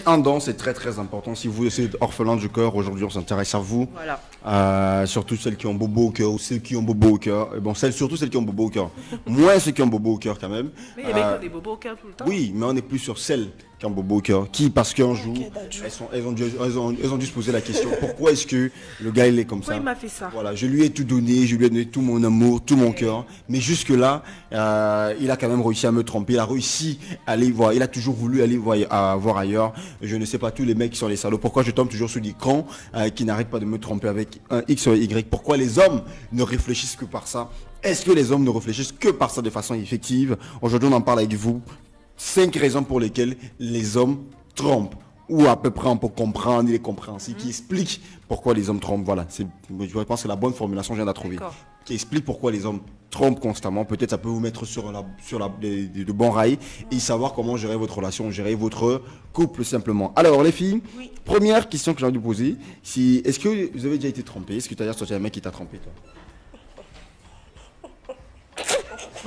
un don, c'est très très important. Si vous êtes orphelin du cœur, aujourd'hui on s'intéresse à vous. Voilà. Surtout celles qui ont bobo au cœur ou ceux qui ont bobo au cœur. Bon, surtout celles qui ont bobo au cœur. Moins ceux qui ont bobo au cœur quand même. Mais il y a des bobos au cœur tout le temps. Oui, mais on est plus sur celles qui ont bobo au cœur. Qui, parce qu'un jour, elles ont dû se poser la question, pourquoi est-ce que le gars il est comme ça? Pourquoi il m'a fait ça? Voilà, je lui ai tout donné, je lui ai donné tout mon amour, tout mon cœur. Mais jusque-là, il a quand même réussi à me tromper. Il a réussi à aller voir. Il a toujours voulu aller voir ailleurs. Je ne sais pas, tous les mecs qui sont les salauds. Pourquoi je tombe toujours sur des cons qui n'arrêtent pas de me tromper avec un X ou un Y? Pourquoi les hommes ne réfléchissent que par ça? Est-ce que les hommes ne réfléchissent que par ça de façon effective? Aujourd'hui, on en parle avec vous. 5 raisons pour lesquelles les hommes trompent. Ou à peu près on peut comprendre, il est compréhensible, qui explique pourquoi les hommes trompent. Voilà, je pense que c'est la bonne formulation que je viens de trouver. Qui explique pourquoi les hommes trompent constamment. Peut-être ça peut vous mettre sur de bons rails et savoir comment gérer votre relation, gérer votre couple simplement. Alors les filles, première question que j'ai envie de vous poser, est-ce que vous avez déjà été trompé? Est-ce que tu as déjà sorti un mec qui t'a trompé toi?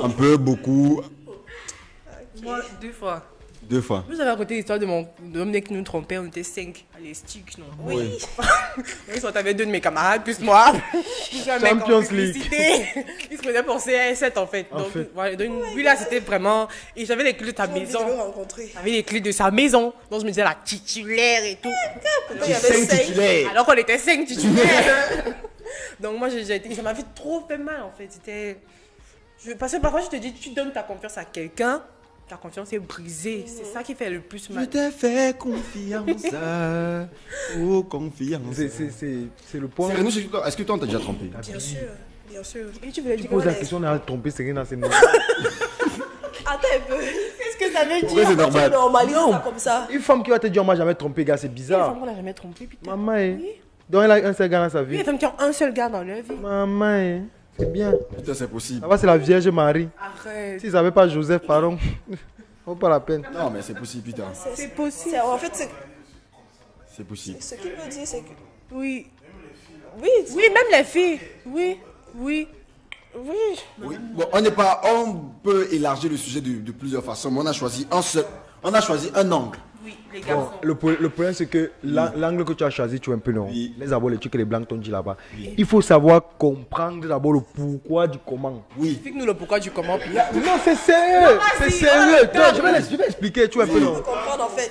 Un peu, beaucoup? Moi, 2 fois. 2 fois. Vous avez raconté l'histoire de l'homme mec qui nous trompait, on était 5 à les sticks, non? Oui. Ils sont avec 2 de mes camarades, plus moi. Champions League. Ils se prenaient pour CS7 en fait. Donc, voilà, donc lui là, c'était vraiment. Et j'avais les clés de ta maison. J'avais les clés de sa maison. Donc je me disais la titulaire et tout. Il y avait 5 titulaires. Alors qu'on était 5 titulaires. Donc moi, ça m'a fait trop fait mal en fait. Parce que parfois, je te dis, tu donnes ta confiance à quelqu'un. Ta confiance est brisée. C'est ça qui fait le plus mal. Je t'ai fait confiance. Oh, confiance. C'est le point. Est-ce que toi, on t'a déjà trompé? Bien sûr. Bien sûr. Et tu poses la question, on a trompé Serena, c'est normal. Attends un peu. Qu'est-ce que ça veut dire? Pourquoi c'est normal? Tu normalises ça comme ça. Une femme qui va te dire, on m'a jamais trompé, gars, c'est bizarre. Une femme qu'on n'a jamais trompé, putain. Maman, donc elle a un seul gars dans sa vie. Oui, les femmes qui ont un seul gars dans leur vie. Maman, c'est bien. Putain, c'est possible. Ça va, c'est la Vierge Marie. Arrête. S'ils n'avaient pas Joseph, pardon. Vaut pas la peine. Non, mais c'est possible, putain. C'est possible. En fait, c'est possible. Ce qu'il veut dire, c'est que. Oui. Oui, oui, même les filles. Oui, oui. Oui. Bon, on peut élargir le sujet de plusieurs façons, mais on a choisi un angle. Oui, les garçons. Bon, le problème, c'est que l'angle que tu as choisi, tu es un peu long. Oui. Les abords, les trucs que les blancs t'ont dit là-bas. Oui. Il faut savoir comprendre d'abord le pourquoi du comment. Oui. Explique-nous le pourquoi du comment. Puis... Non, c'est sérieux. C'est sérieux. Je vais expliquer, tu vois un peu long. Comprendre en fait.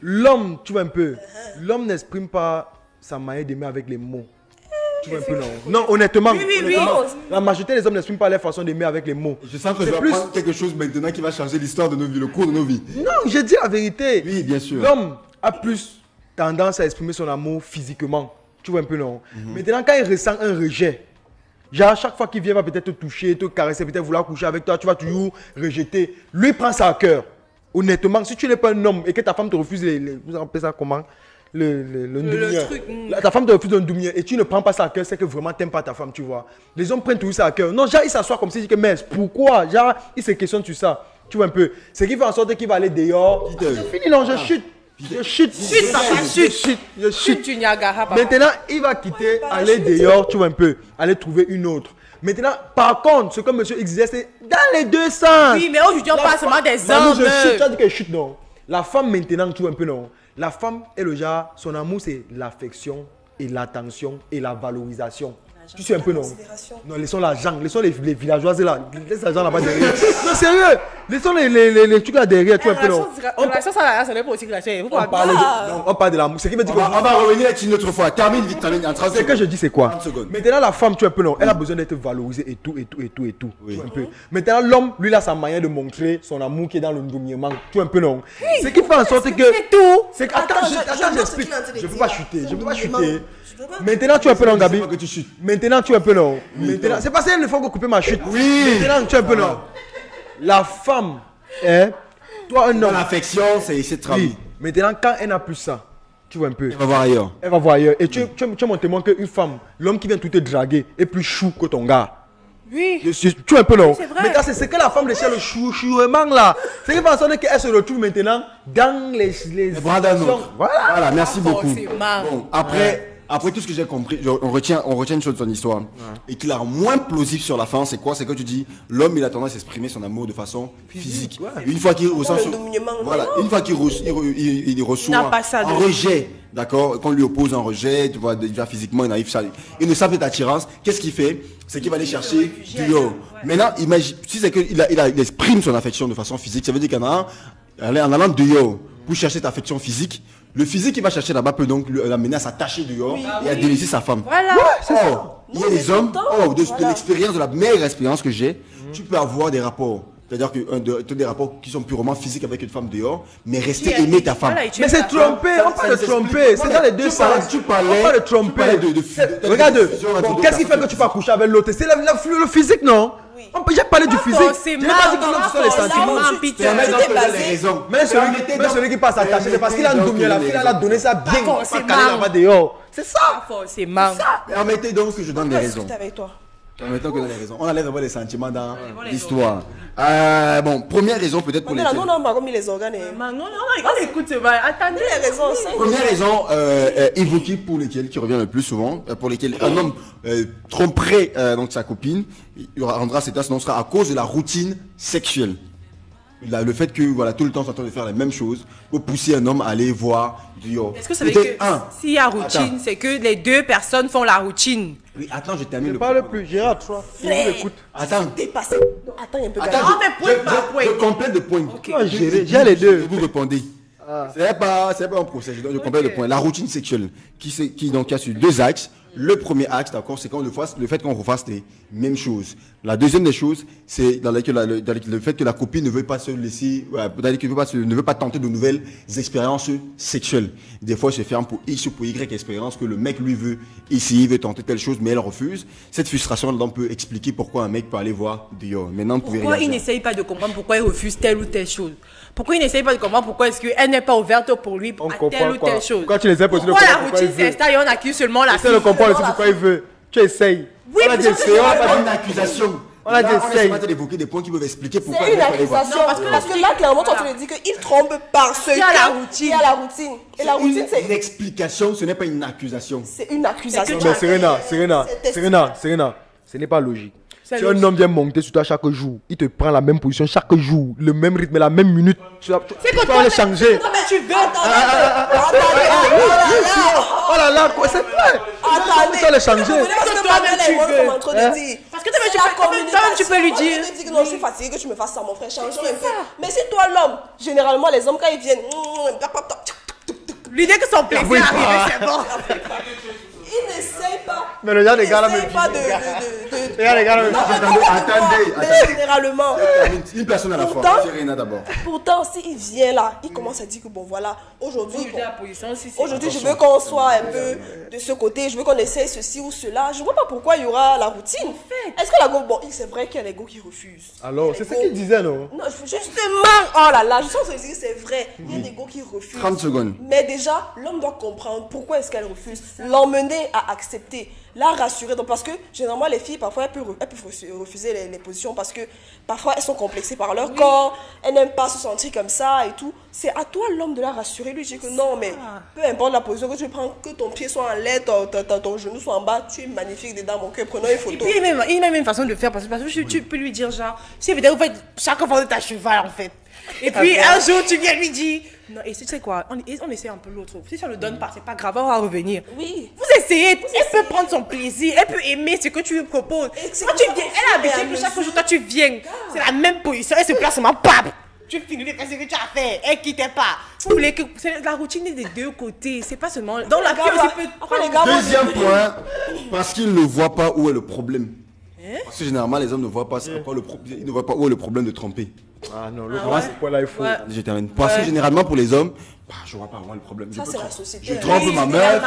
L'homme, tu vois un peu. L'homme n'exprime pas sa manière d'aimer avec les mots. Tu vois un peu long. Non, honnêtement, la majorité des hommes n'expriment pas leur façon d'aimer avec les mots. Je sens que je vais apprendre quelque chose maintenant qui va changer l'histoire de nos vies, le cours de nos vies. Non, je dis la vérité. Oui, bien sûr. L'homme a plus tendance à exprimer son amour physiquement. Tu vois un peu non. Maintenant, quand il ressent un rejet, genre chaque fois qu'il vient, il va peut-être te toucher, te caresser, peut-être vouloir coucher avec toi, tu vas toujours rejeter. Lui prend ça à cœur. Honnêtement, si tu n'es pas un homme et que ta femme te refuse vous appelez ça comment? Le truc. Ta femme te refuse un doumier et tu ne prends pas ça à cœur, c'est que vraiment tu n'aimes pas ta femme, tu vois. Les hommes prennent tout ça à cœur. Non, genre il s'assoit comme ça, il dit que mais pourquoi? Genre il se questionne sur ça. Tu vois un peu. Ce qui fait en sorte qu'il va aller dehors. Je finis, non, je chute. Je chute. Je chute. Maintenant, il va quitter, aller dehors, tu vois un peu. Aller trouver une autre. Maintenant, par contre, ce que monsieur X disait, c'est dans les deux sens. Oui, mais aujourd'hui, on parle seulement des hommes. Je chute, tu as dit que je chute, non. La femme maintenant, tu vois un peu, non. La femme est le genre, son amour c'est l'affection et l'attention et la valorisation. Tu sais un peu non? Non, laissons l'argent, laissons les villageoises là, laisse l'argent là-bas derrière. Non, sérieux, laissons les trucs là derrière, tu vois un peu non? Ça n'est pas aussi classé. On parle de l'amour, ce qui veut dire on va revenir là-dessus une autre fois. Termine vite, termine en 30 secondes. Ce que je dis c'est quoi? Maintenant la femme, tu vois un peu non, elle a besoin d'être valorisée et tout. Oui. Un peu. Maintenant l'homme, lui il a sa manière de montrer son amour qui est dans le dominement, tu vois un peu non? Ce qui fait en sorte que... C'est tout. Attends, j'explique. Je ne peux pas chuter, Maintenant tu es un peu non, Gabi. Maintenant tu es un peu non. Maintenant, c'est parce qu'il faut couper ma chute. Oui. Maintenant tu es un peu non. La femme, toi un homme. L'affection, c'est travail. Oui. Maintenant quand elle n'a plus ça, tu vois un peu. Elle va voir ailleurs. Elle va voir ailleurs. Et tu es mon témoin qu'une femme, l'homme qui vient tout te draguer, est plus chou que ton gars. Oui. Tu es un peu non. C'est vrai. Maintenant c'est ce que la femme recherche le chouement là. C'est que personne qu'elle se retrouve maintenant dans les bras d'un autre. Voilà, merci beaucoup. C'est marrant. Bon, après, Après tout ce que j'ai compris, on retient une chose de son histoire. Et qui la rend moins plausible sur la fin, c'est quoi? C'est que tu dis, l'homme il a tendance à exprimer son amour de façon physique. Une fois qu'il ressent une fois qu'il reçoit un rejet, d'accord, qu'on lui oppose un rejet, tu vois, déjà physiquement il arrive ça, une simple attirance, qu'est-ce qu'il fait? C'est qu'il va aller chercher du yo. Maintenant, imagine, si c'est qu'il il exprime son affection de façon physique, ça veut dire qu'en allant de yo pour chercher ta affection physique, le physique qu'il va chercher là-bas peut donc l'amener à s'attacher dehors et à délaisser sa femme. Voilà. Il y a des hommes, de l'expérience, de la meilleure expérience que j'ai, tu peux avoir des rapports. C'est-à-dire que des rapports qui sont purement physiques avec une femme dehors, mais rester aimer ta femme. Mais c'est trompé, on parle de tromper. C'est dans les deux sens. Tu On parlais parle de tromper. Regarde, qu'est-ce qui fait que tu vas coucher avec l'autre? C'est le physique, non? J'ai parlé du physique. J'ai pas dit que l'homme sont les sentiments. Mais celui qui passe à tâcher, c'est parce qu'il a donné la fille, il a donné ça bien. Pas calé là-bas dehors. C'est ça. Forcément. Permettez donc que je donne des raisons. avec toi. Permettons que je donne des raisons. On enlève d'abord les sentiments dans l'histoire. Bon, première raison peut-être pour lesquelles. Non, on m'a remis les organes. Non, on écoute, attendez. Les raisons, Première raison évoquée pour lesquelles, qui revient le plus souvent, pour lesquelles un homme tromperait donc sa copine, il rendra cette tâche, ce sera à cause de la routine sexuelle. Le fait que voilà tout le temps on s'entend de faire les mêmes choses pour pousser un homme à aller voir du yo. Est-ce que ça veut dire que s'il y a routine, c'est que les deux personnes font la routine? Oui, attends, je termine Ne le parle point. plus, Gérard, toi. Écoute. Attends. Dépassé. Attends un peu. Je complète le point. J'ai les deux. Vous répondez. C'est pas un procès, je complète le point. La routine sexuelle qui donc a sur deux axes. Le premier axe, d'accord, c'est le fait qu'on refasse les mêmes choses. La deuxième des choses, c'est le fait que la copine ne veut pas se laisser, ne veut pas tenter de nouvelles expériences sexuelles. Des fois, elle se ferme pour X ou pour Y expérience que le mec lui veut essayer, veut tenter telle chose, mais elle refuse. Cette frustration, là, on peut expliquer pourquoi un mec peut aller voir dehors. Maintenant, pourquoi il n'essaye pas de comprendre pourquoi il refuse telle ou telle chose? Pourquoi il n'essaye pas de comprendre pourquoi est-ce qu'elle n'est pas ouverte pour lui à telle ou telle chose? Quand tu les as posé pourquoi la routine s'installe et on accuse seulement la fille? C'est le comprendre aussi pourquoi il veut. Tu essayes. Oui, on a dit essayé, on a pas dit une accusation. On a dit essaye. On a d'évoquer des points qui peuvent expliquer pourquoi. C'est une accusation. Parce que là, clairement, toi, tu me dis qu'il trompe parce qu'il y a la routine. Et la routine, c'est une explication, ce n'est pas une accusation. C'est une accusation. Mais Serena, ce n'est pas logique. Si un homme vient monter sur toi chaque jour, il te prend la même position chaque jour, le même rythme, la même minute, tu vas le changer. Non, mais tu veux. Oh là là, quoi, c'est vrai. Attendez, tu vas le changer. Parce que toi-même, tu peux lui dire. Je dis que non, je suis fatigué, que tu me fasses ça, mon frère, change un peu. Mais c'est toi l'homme. Généralement, les hommes, quand ils viennent, l'idée que son plaisir arrive, c'est bon. Il n'essaye pas. Mais le gars, les gars là, attendez. Généralement. Une personne à la fois. Serena d'abord. Pourtant, s'il vient là, il commence à dire que bon voilà, aujourd'hui, je veux veux qu'on soit un peu de ce côté, je veux qu'on essaye ceci ou cela. Je vois pas pourquoi il y aura la routine. Est-ce que la go, bon, c'est vrai qu'il y a les go qui refusent. Alors, c'est ce qu'il disait, non? Non, justement, oh là là, je sens que c'est vrai. Il y a des go qui refusent. 30 secondes. Mais déjà, l'homme doit comprendre pourquoi est-ce qu'elle refuse. L'emmener à accepter, la rassurer. Donc, parce que généralement, les filles, parfois, elles peuvent refuser les positions parce que parfois, elles sont complexées par leur corps, elles n'aiment pas se sentir comme ça et tout. C'est à toi, l'homme, de la rassurer, lui dire que non, mais peu importe la position que tu prends, que ton pied soit en l'air, ton genou soit en bas, tu es magnifique dedans, mon cœur, prenons une photo. Et puis, il a même une façon de faire parce que tu peux lui dire, genre, si peut-être vous faites chaque fois de ta cheval, en fait. Et puis, un jour, tu viens lui dire, non, et tu sais quoi, on essaie un peu l'autre. Si ça ne le donne pas, c'est pas grave, on va revenir. Oui. Vous essayez, elle peut prendre son plaisir, elle peut aimer ce que tu lui proposes. Quand tu viens, elle a habitué que chaque jour, toi, tu viens, c'est la même position, elle se place seulement, pap! Tu finis de faire ce que tu as fait, elle quitte pas. Vous voulez que la routine est des deux côtés, c'est pas seulement. Dans la fille aussi peut. Deuxième point, parce qu'ils ne voient pas où est le problème. Parce que généralement, les hommes ne voient pas, ils ne voient pas où est le problème de tromper. Ah non, le problème, c'est quoi là, il faut. Je termine. Parce que généralement, pour les hommes, je vois pas vraiment le problème. Ça, c'est la société. Je trompe ma meuf.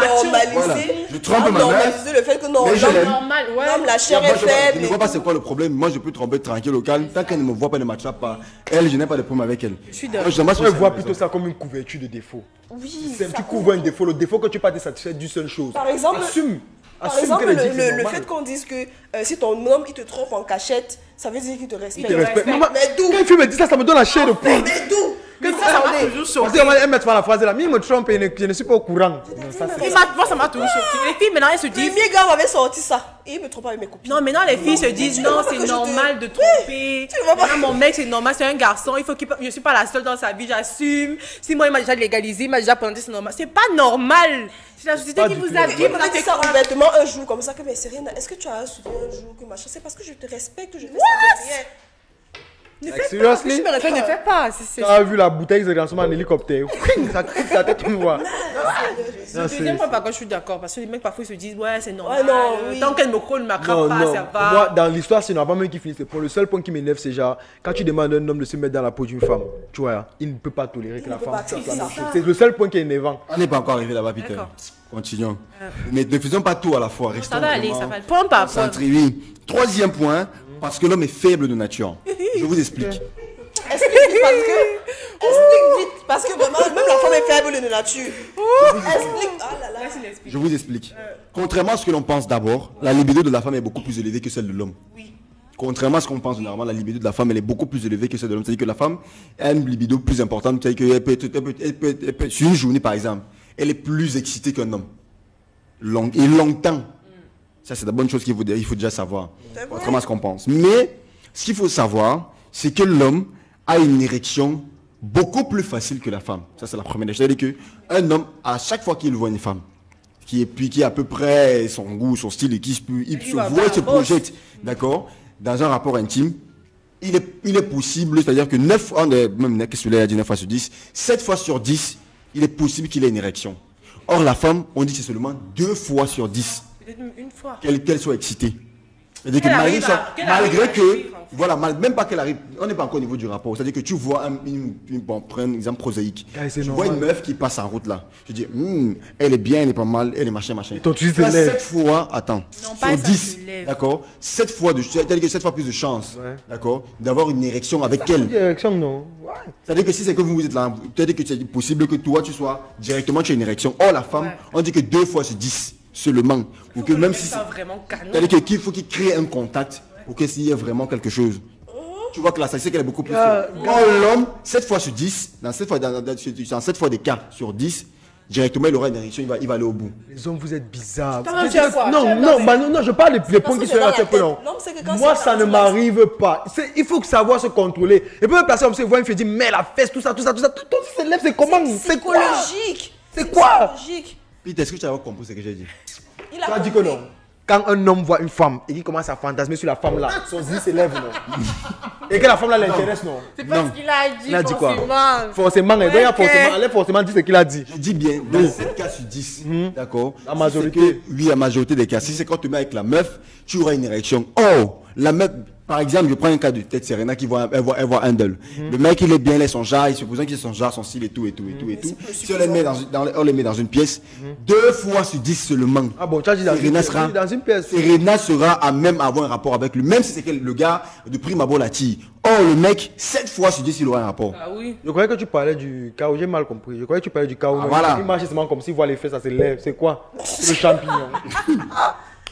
Je trompe ma meuf. Le fait que non, l'homme, la chair est faible. Je ne vois pas c'est quoi le problème. Moi, je peux tromper tranquille au calme. Tant qu'elle ne me voit pas, ne m'attrape pas. Elle, je n'ai pas de problème avec elle. Je vois plutôt ça comme une couverture de défaut. Oui. Tu couvres un défaut. Le défaut que tu n'es pas satisfait d'une seule chose. Par exemple, assume. Par exemple, le fait qu'on dise que si ton homme il te trompe en cachette, ça veut dire qu'il te respecte. Mais d'où? Quand il me dit ça, ça me donne la chair de poule. Mais d'où? Mais ça m'a toujours Parce choqué. qu'elle met pas la phrase là, mais il me trompe et je ne suis pas au courant. Non, ça, c'est- Moi, ça m'a toujours choqué. Les filles, maintenant, elles se Le disent. premier gars m'avait sorti ça. Et il me trompe avec mes copines. Non, maintenant, les filles se disent, non, c'est normal de tromper. tu vois pas. Maintenant, mon mec, c'est normal, c'est un garçon. Il faut qu'il. Je suis pas la seule dans sa vie, j'assume. Si moi, il m'a déjà légalisé, il m'a déjà présenté, c'est normal. C'est pas normal. C'est la société Pas qui du vous tout. a dit. Il m'a dit ça ouvertement un jour comme ça que mais Serena, est-ce que tu as un souvenir un jour que machin? C'est parce que je te respecte que je fais ça derrière. Ne Like, fais seriously? pas. Je me répète, ne fais pas. C'est- Tu as vu la bouteille de lancement en hélicoptère. Ça crie la tête, tu me vois. Non, La c'est- deuxième fois, par contre, je suis d'accord. Parce que les mecs, parfois, ils se disent, ouais, c'est normal. Ouais, non, oui. Tant qu'elle me colle, ne m'attrape Non, pas, non. ça va. Moi, dans l'histoire, c'est normal même qui finit. Pour le seul point qui m'énerve, c'est genre, quand tu demandes à un homme de se mettre dans la peau d'une femme, tu vois, il ne peut pas tolérer que la ne peut femme pas fasse la accepter même ça. chose. C'est le seul point qui est énervant. On n'est pas encore arrivé là-bas, Peter. D'accord. Continuons. Mais ne faisons pas tout à la fois. Restons Ça va aller, vraiment ça va aller. Point par point. concentrés, oui. Troisième point, parce que l'homme est faible de nature. Je vous explique. Explique vite parce que. Explique vite parce que vraiment, même la femme est faible de nature. Explique. Ah là là. Je vous explique. Contrairement à ce que l'on pense d'abord, la libido de la femme est beaucoup plus élevée que celle de l'homme. Oui. Contrairement à ce qu'on pense généralement, la libido de la femme elle est beaucoup plus élevée que celle de l'homme. C'est-à-dire que la femme a une libido plus importante. C'est-à-dire qu'elle elle peut, sur une journée par exemple, elle est plus excitée qu'un homme. Et longtemps. Ça, c'est la bonne chose il faut déjà savoir. Contrairement à ce qu'on pense. Mais ce qu'il faut savoir, c'est que l'homme a une érection beaucoup plus facile que la femme. Ça, c'est la première chose. C'est-à-dire qu'un homme, à chaque fois qu'il voit une femme, qui est à peu près son goût, son style, et qui se va voit, pas, se boss. projette, d'accord, dans un rapport intime, il est possible, c'est-à-dire que 9 fois, même qu'est-ce que tu l'as dit 9 fois sur 10, 7 fois sur 10, il est possible qu'il ait une érection. Or, la femme, on dit que c'est seulement 2 fois sur 10 Peut-être une fois. qu'elle soit excitée. C'est-à-dire que Qu'elle malgré, arrive ça, à- qu'elle arrive malgré à que, jouir, en fait. voilà, même pas qu'elle arrive, on n'est pas encore au niveau du rapport. C'est-à-dire que tu vois, bon, prends un exemple prosaïque. Ah, c'est Tu normal. vois une meuf qui passe en route là. Tu dis, elle est bien, elle est pas mal, elle est machin. ton tu Tu as te lèves. 7 fois, attends, Non, pas sur ça, 10, tu lèves. d'accord, 7 fois, c'est-à-dire que 7 fois plus de chance, Ouais. d'accord, d'avoir une érection avec elle. Direction, non. Ouais. C'est-à-dire que si c'est que vous êtes là, peut-être que c'est possible que toi tu sois directement, tu as une érection. Or, la femme, Ouais. on dit que 2 fois sur 10 seulement. Ou que même si ça vraiment canon. c'est-à-dire qu'il faut qu'il crée un contact pour qu'il y ait vraiment quelque chose. Tu vois que la statistique elle est beaucoup plus Gars, faible. Or, l'homme, 7 fois sur 10, dans 7 fois des cas sur 10, directement il aura une érection, il va aller au bout. Les hommes, vous êtes bizarres. Toi-même, tu as quoi? Tu Non, as non, pas bah non, non, je parle des points que qui c'est sont dans un la peu tête. non. Non, c'est que quand Moi, c'est ça dans ne la- m'arrive pas. Il faut savoir se contrôler. Et puis, une personne, on se voit, il me fait dire, mais la fesse, tout ça. Tout se lève, c'est comment? C'est quoi? Psychologique. C'est quoi? Psychologique. Pete, est-ce que tu as compris ce que j'ai dit? Il Tu a as dit que compris. non. Quand un homme voit une femme et qu'il commence à fantasmer sur la femme là, son zig s'élève, non? Et que la femme là l'intéresse, non? C'est pas Non. ce qu'il a dit. Il a dit quoi? forcément. Forcément, elle Ouais, doit ok. forcément, elle a forcément dit ce qu'il a dit. Je dis bien, dans 7 cas sur 10, d'accord. La Si majorité. c'est que- oui, la majorité des cas. Si c'est quand tu mets avec la meuf, tu auras une érection. Oh, la meuf, par exemple, je prends un cas de tête Serena qui voit, elle voit Handel. Le mec, il est bien, il est son genre, il se supposant qu'il est son genre, son style et tout. Si on les met on les met dans une pièce, 2 fois sur 10 seulement. Ah bon, tu as dit dans une Serena pièce. sera, Dans une pièce. Serena sera à même avoir un rapport avec lui, même si c'est que le gars de prime abord l'attire. Or, le mec, 7 fois sur 10, il aura un rapport. Ah oui. Je croyais que tu parlais du chaos, j'ai mal compris. Je croyais que tu parlais du chaos. Ah, voilà. Il marche seulement comme s'il voit les fesses, ça se lève. C'est quoi? C'est le champignon.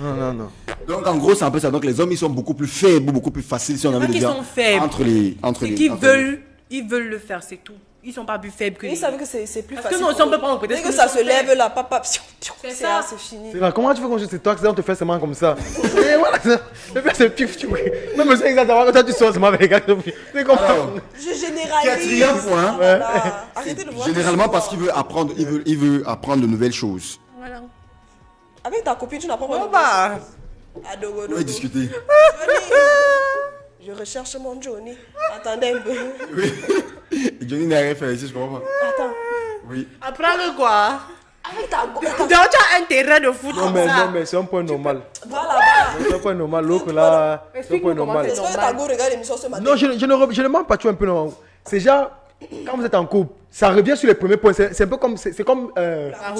Non. Donc, en gros, c'est un peu ça. Donc, les hommes, ils sont beaucoup plus faibles, beaucoup plus faciles, si on a envie Pas de qu'ils dire. sont faibles. Entre C'est les. qu'ils entre les- veulent, ils veulent le faire, c'est tout. Ils sont pas plus faibles que Ils les savent que c'est plus Parce que facile. nous, si on peut prendre peut-être Dès que ça se lève là, papa, c'est ça. c'est fini. C'est là, comment tu fais quand c'est toi que on te fait seulement comme ça? Et voilà, le fait c'est pif, tu vois. Même c'est exactement quand toi tu sors seulement avec les gars. C'est comme ça. Alors, Je généralise. quatrième point. Voilà. Arrêtez de voir. Généralement parce qu'il veut apprendre, il veut apprendre de nouvelles choses. Voilà. Avec ta copine, tu n'apprends pas. Oh bah. Adogo, On va discuter. Je recherche mon Johnny. Attendez un peu. Et Johnny n'a rien fait ici, je comprends pas. Attends. Oui. Apprendre quoi? Avec ta go. Donc tu as un terrain de foot Non comme mais, ça. non, mais c'est un point normal. Voilà. C'est un point normal. L'autre là, c'est un Explique-nous point comment normal. Est-ce que ta go regarde l'émission ce matin? Non, je ne mens pas, tu vois un peu non. C'est genre, quand vous êtes en couple, ça revient sur les premiers points. C'est un peu comme, c'est comme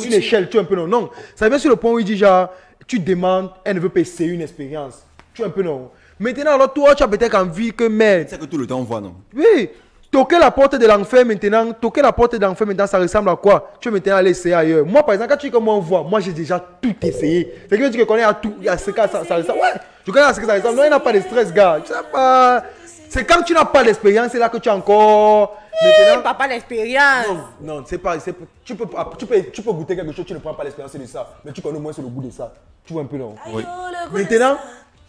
une échelle, tu vois un peu non. Non, ça revient sur le point où il dit genre, tu demandes, elle ne veut pas essayer une expérience. Tu vois un peu non. Maintenant, alors toi, tu as peut-être envie que merde. C'est ça que tout le temps on voit, non? Oui, toquer la porte de l'enfer maintenant, ça ressemble à quoi? Tu veux maintenant aller essayer ailleurs. Moi, par exemple, quand tu dis que moi on voit, moi j'ai déjà tout essayé. C'est que tu connais à tout, à ce cas, ça ressemble. Ouais, je connais à ce que ça ressemble. Non, il n'a pas de stress, gars. Tu sais pas. C'est quand tu n'as pas d'expérience, c'est là que tu as encore. Maintenant, Papa, l'expérience. non, c'est pas. Tu peux goûter quelque chose, tu ne prends pas l'expérience de ça. Mais tu connais au moins sur le goût de ça. Tu vois un peu non? Oui. Maintenant,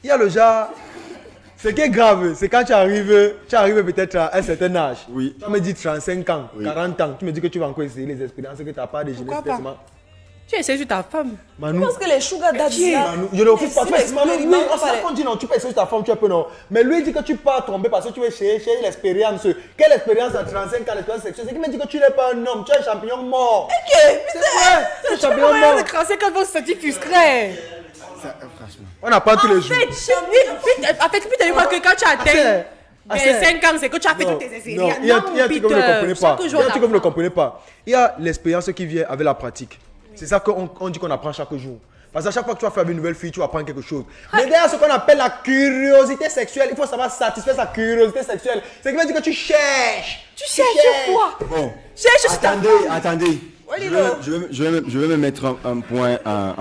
il y a le genre. Ce qui est grave, c'est quand tu arrives peut-être à un certain âge. Oui. Tu me dis 35 ans, Oui. 40 ans. Tu me dis que tu vas encore essayer les expériences que tu n'as pas de jeunesse. Pourquoi pas? Tu essaies sur ta femme. Manu, Je pense que les sugar daddies là, Manu, je ne refuse pas. ils Tu expérimentent Manu, pas les- on dit non, tu peux essayer sur ta femme, tu es peu non. Mais lui il dit que tu peux tromper parce que tu veux chercher l'expérience. Quelle expérience à 35 ans, l'expérience sexuelle? C'est qui me dit que tu n'es pas un homme, tu es un champignon mort. Ok, C'est vrai, tu es un champignon Regarde mort. le crassé quand vous se sentir frustré. Franchement. On apprend tous les jours. En fait, puis tu vois que quand tu atteins Assez. 5 ans, c'est que tu as fait Non, toutes tes non, expériences. il y a un truc que vous ne comprenez pas. Chaque Il jour, y a un truc que vous ne on apprend. comprenez pas. Il y a l'expérience qui vient avec la pratique. C'est ça qu'on dit qu'on apprend chaque jour. Parce qu'à chaque fois que tu vas faire avec une nouvelle fille, tu vas apprendre quelque chose. Mais derrière ce qu'on appelle la curiosité sexuelle, il faut savoir satisfaire sa curiosité sexuelle. C'est qui veut dire que tu cherches. Tu cherches sur quoi? Bon. Cherche sur ta Attendez. Lilo. Je vais même mettre un point à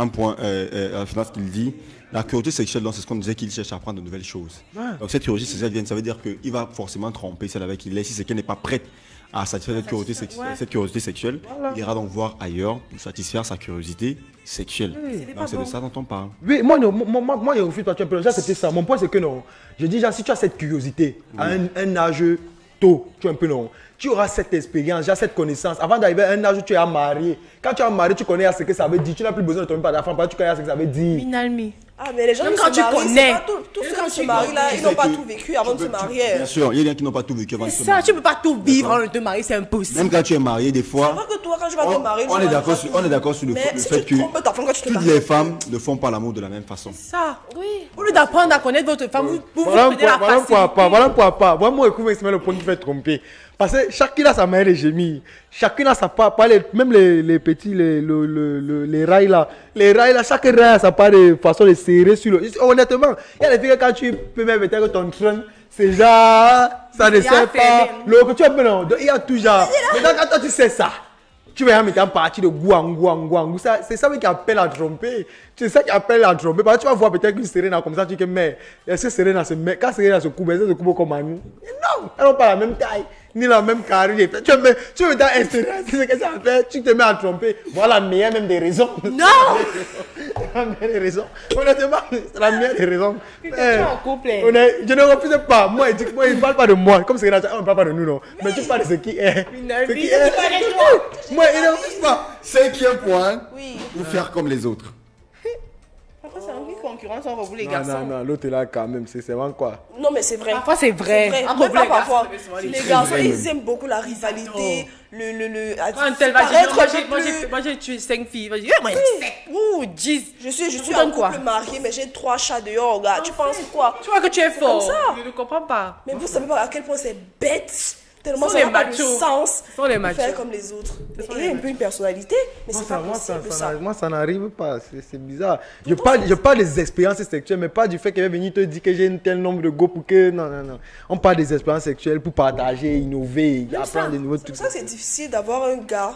ce qu'il dit. La curiosité sexuelle, c'est ce qu'on disait qu'il cherche à apprendre de nouvelles choses. Donc cette curiosité sexuelle, ça veut dire qu'il va forcément tromper celle avec qui il est. Si c'est qu'elle n'est pas prête à satisfaire cette curiosité sexuelle, il ira donc voir ailleurs pour satisfaire sa curiosité sexuelle. Donc c'est de ça dont on parle. Oui, moi, je refuse pas. Tu as c'était ça. Mon point, c'est que non. Je dis, genre, si tu as cette curiosité à un âge tôt, tu es un peu non. Tu auras cette expérience, cette connaissance. Avant d'arriver à un âge où tu es marié. Quand tu es marié, tu connais ce que ça veut dire. Tu n'as plus besoin de tomber par ta femme parce que tu connais ce que ça veut dire. Minalmi. Ah, mais les gens Même qui quand se tu marient, connais. c'est pas tous ceux qui se marient là, ils n'ont pas tout vécu avant de se marier. Bien sûr, il y a des gens qui n'ont pas tout vécu avant de se Ça, marier. tu peux pas tout vivre avant de te marier, c'est impossible. Même quand tu es marié, des C'est fois, vrai que toi, quand tu vas te marier, on tu est vas d'accord pas sur, tout on est d'accord sur le Mais si fait tu que trompes ta femme quand tu te toutes maries. les femmes ne font pas l'amour de la même façon. Ça. Oui. Au lieu d'apprendre à connaître votre femme, vous Voilà prenez la un point facilité. pas. Voilà un point pas. Voilà moi, écoute, c'est le point qui fait tromper. Parce que chacun a sa manière de gémir. Chacun a sa part. Même les petits, les rails là. Les rails là, chaque rail a sa part de façon de serrer sur le. Honnêtement, il y a des filles que quand tu peux même mettre ton train, c'est genre. Ça ne Il y a sert pas. fait Le que tu as non. Il y a tout genre. Maintenant, quand toi tu sais ça. Tu vas mettre en partie de gouangou. C'est ça qui appelle à tromper. C'est ça qui appelle à tromper. Parce que tu vas voir peut-être qu'une Serena comme ça, tu dis, mais est-ce que Serena se met, quand Serena se coupe, elle se coupe comme nous? Non, elles n'ont pas la même taille, ni la même carrière. Tu veux dans Instagram, c'est ce que ça fait, tu te mets à tromper. Voilà la meilleure même des raisons. Non. La meilleure des raisons. Honnêtement, c'est la meilleure des raisons. Tu es en couple. Je ne refuse pas. Moi, il ne parle pas de moi. Comme Serena, on ne parle pas de nous, non. Mais tu parles de ce qui est. Ce qui est. Moi, il ne refuse pas. Cinquième point, Oui. ou faire comme les autres. Après, c'est une concurrence entre vous, les Non, garçons. non, l'autre est là quand même. C'est vraiment quoi? Non, mais c'est vrai. Parfois, c'est vrai. C'est vrai. Entre Même vous, pas les garçons, parfois. c'est souvent les Les filles. garçons, vrai, ils aiment beaucoup la rivalité, Quand un tel va dire, paraître moi, un peu plus. moi, j'ai tué 5 filles. Moi, j'ai dit, moi, 7 ou 10. Je suis Vous en donne quoi? couple marié, mais j'ai 3 chats dehors, gars. Tu penses quoi? Tu vois que tu es fort. comme ça. Je ne comprends pas. Mais vous savez pas à quel point c'est bête. Tellement Ce sont ça les n'a pas de machos. sens Ce sont les de faire machos. comme les autres. Ce sont Il les y a un peu une personnalité, mais c'est pas possible ça. Moi, ça n'arrive pas. C'est bizarre. Je parle des expériences sexuelles, mais pas du fait qu'elle va venir te dire que j'ai un tel nombre de go pour que. Non. On parle des expériences sexuelles pour partager, innover, apprendre des nouveaux C'est trucs. pour ça que c'est difficile d'avoir un gars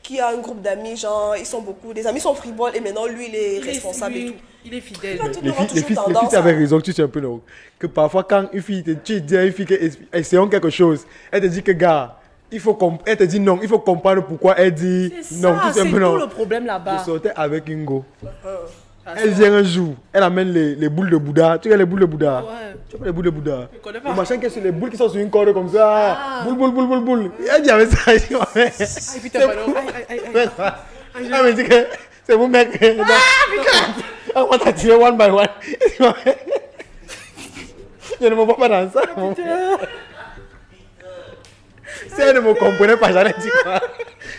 qui a un groupe d'amis, genre ils sont beaucoup, les amis sont frivoles et maintenant lui il est responsable et tout. Il est fidèle. Il aura toujours Les tendance filles avaient raison, tu sais un peu non. Que parfois, quand une fille tu dis à une fille que essayons quelque chose, elle te dit que gars, elle te dit non, il faut comprendre pourquoi elle dit C'est non, ça, tout c'est simplement. tout le problème là-bas. Je sortais avec Ingo. Elle vient un jour, elle amène les boules de Bouddha. Tu vois les boules de Bouddha? Ouais. Tu vois les boules de Bouddha? Je connais pas. Le machin qui est sur les boules qui sont sur une corde comme ça. Ah. Boule. Et elle dit avec ça, elle dit ouais. Aïe, putain, pardon. Aïe. Elle me dit que c'est vous mec. Ah, on t'a tiré one by one. Je ne me vois pas dans ça. Si elle ne me comprenait pas, j'allais dire quoi.